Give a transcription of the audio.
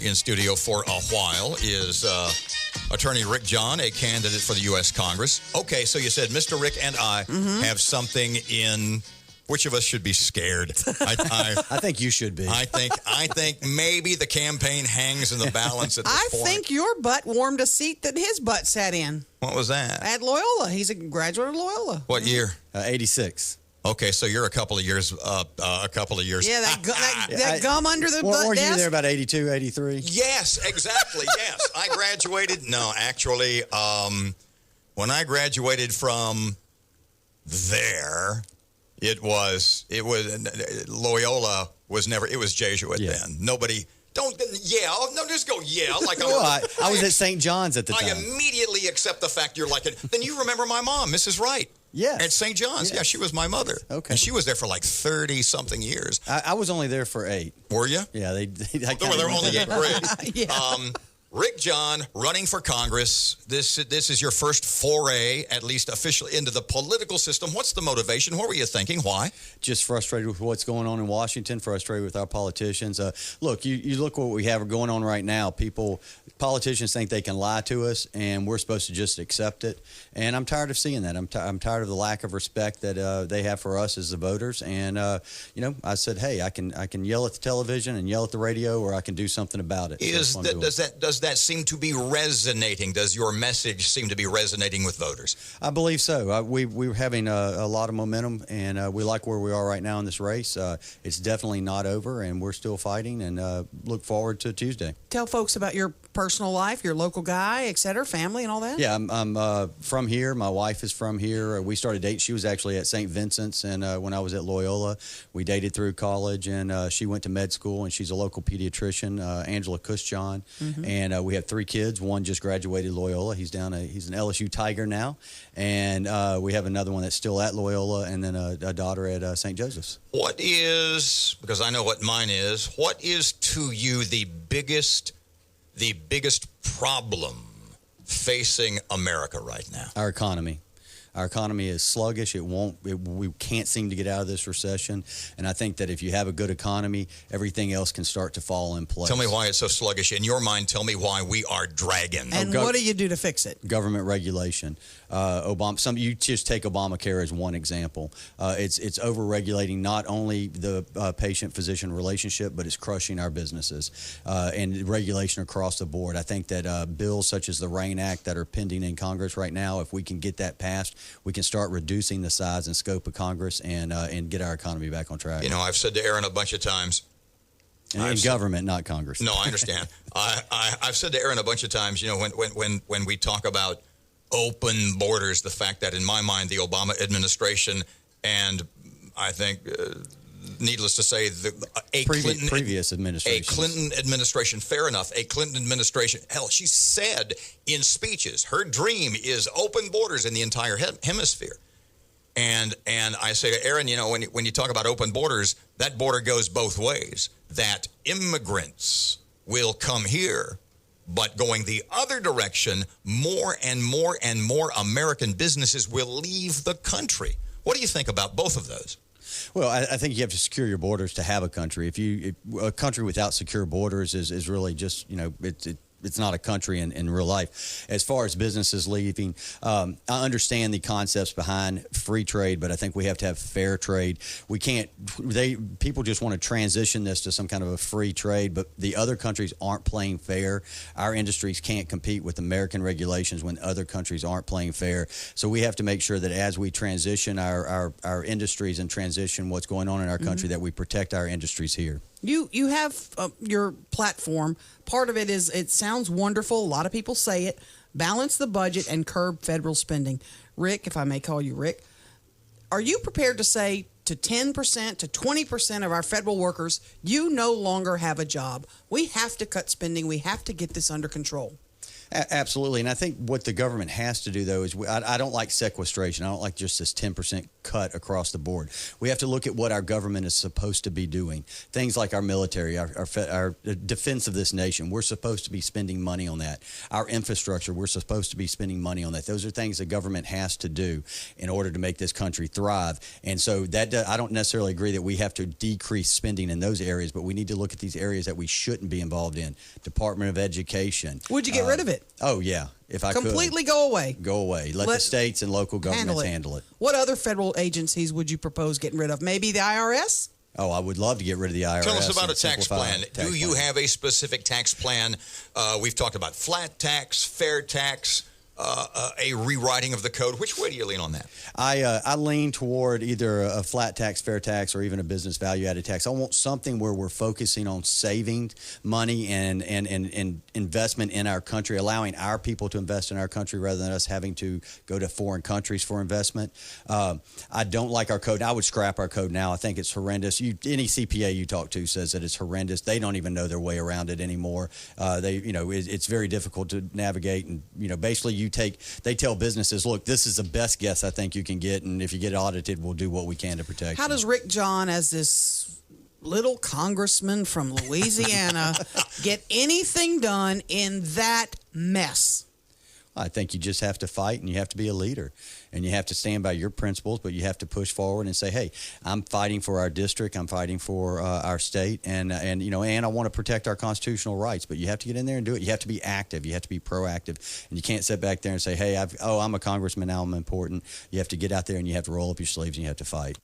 In studio for a while is Attorney Rick John, a candidate for the U.S. Congress. Okay, so you said Mr. Rick and I have something in. Which of us should be scared? I think you should be. I think maybe the campaign hangs in the balance at this point. I think your butt warmed a seat that his butt sat in. What was that? At Loyola. He's a graduate of Loyola. What year? 86. Okay, so you're a couple of years. Yeah, that gum under the butt Weren't desk? you there about 82, 83? Yes, exactly. Yes, I graduated. No, actually, when I graduated from there. It was Loyola was never. It was Jesuit then. Nobody. Just go like I was at St. John's at the time. I immediately accept the fact you're like it. Then you remember my mom, Mrs. Wright. Yeah. At St. John's. Yes. Yeah, she was my mother. Okay. And she was there for like 30-something years. I was only there for 8. Were you? Yeah, they there were only 8. Great. Yeah. Rick John, running for Congress. This is your first foray, at least officially, into the political system. What's the motivation? What were you thinking? Why? Just frustrated with what's going on in Washington, frustrated with our politicians. Look, you look what we have going on right now. Politicians think they can lie to us, and we're supposed to just accept it. And I'm tired of seeing that. I'm tired of the lack of respect that they have for us as the voters. And I said, hey, I can yell at the television and yell at the radio, or I can do something about it. Does that seem to be resonating? Does your message seem to be resonating with voters? I believe so. We're having a lot of momentum, and we like where we are right now in this race. It's definitely not over, and we're still fighting, and look forward to Tuesday. Tell folks about your personal life, your local guy, et cetera, family and all that. Yeah, I'm from here. My wife is from here. We started dating. She was actually at St. Vincent's, and when I was at Loyola, we dated through college, and she went to med school, and she's a local pediatrician, Angela Cushjon, and we have 3 kids. One just graduated Loyola. He's an LSU Tiger now, and we have another one that's still at Loyola, and then a daughter at St. Joseph's. What is, because I know what mine is, what is to you the biggest problem facing America right now? Our economy. Our economy is sluggish. We can't seem to get out of this recession. And I think that if you have a good economy, everything else can start to fall in place. Tell me why it's so sluggish. In your mind, tell me why we are dragging. And what do you do to fix it? Government regulation. You just take Obamacare as one example. It's over-regulating not only the patient-physician relationship, but it's crushing our businesses and regulation across the board. I think that bills such as the RAIN Act that are pending in Congress right now, if we can get that passed, we can start reducing the size and scope of Congress and get our economy back on track. I've said to Erin a bunch of times. In government, not Congress. No, I understand. I've said to Erin a bunch of times, when we talk about open borders, the fact that in my mind the Obama administration and I think, needless to say, previous administration, a Clinton administration, fair enough, a Clinton administration. Hell, she said in speeches her dream is open borders in the entire hemisphere. And I say to Erin, when you talk about open borders, that border goes both ways. That immigrants will come here, but going the other direction, more and more and more American businesses will leave the country. What do you think about both of those? Well, I think you have to secure your borders to have a country. If a country without secure borders is really just, it's not a country in real life. As far as businesses leaving, I understand the concepts behind free trade, but I think we have to have fair trade. We can't. People just want to transition this to some kind of a free trade, but the other countries aren't playing fair. Our industries can't compete with American regulations when other countries aren't playing fair. So we have to make sure that as we transition our industries and transition what's going on in our country, that we protect our industries here. You have your platform. Part of it is, it sounds wonderful. A lot of people say it. Balance the budget and curb federal spending. Rick, if I may call you Rick, are you prepared to say to 10% to 20% of our federal workers, you no longer have a job? We have to cut spending. We have to get this under control. Absolutely. And I think what the government has to do, though, is I don't like sequestration. I don't like just this 10% cut across the board. We have to look at what our government is supposed to be doing. Things like our military, our defense of this nation. We're supposed to be spending money on that. Our infrastructure, we're supposed to be spending money on that. Those are things the government has to do in order to make this country thrive. And so that I don't necessarily agree that we have to decrease spending in those areas, but we need to look at these areas that we shouldn't be involved in. Department of Education. Would you get rid of it? Oh, yeah. If I completely could. go away. Go away. Let the states and local governments handle it. What other federal agencies would you propose getting rid of? Maybe the IRS? Oh, I would love to get rid of the IRS. Tell us about a tax plan. Do you have a specific tax plan? We've talked about flat tax, fair tax, a rewriting of the code. Which way do you lean on that? I lean toward either a flat tax, fair tax, or even a business value-added tax. I want something where we're focusing on saving money and investment in our country, allowing our people to invest in our country rather than us having to go to foreign countries for investment. I don't like our code. I would scrap our code now. I think it's horrendous. Any CPA you talk to says that it's horrendous. They don't even know their way around it anymore. It's very difficult to navigate, and basically they tell businesses, look, this is the best guess I think you can get, and if you get audited, we'll do what we can to protect you. How does Rick John, as this little congressman from Louisiana, get anything done in that mess? I think you just have to fight, and you have to be a leader, and you have to stand by your principles, but you have to push forward and say, hey, I'm fighting for our district, I'm fighting for our state, and I want to protect our constitutional rights, but you have to get in there and do it. You have to be active. You have to be proactive, and you can't sit back there and say, hey, I'm a congressman, now I'm important. You have to get out there, and you have to roll up your sleeves, and you have to fight.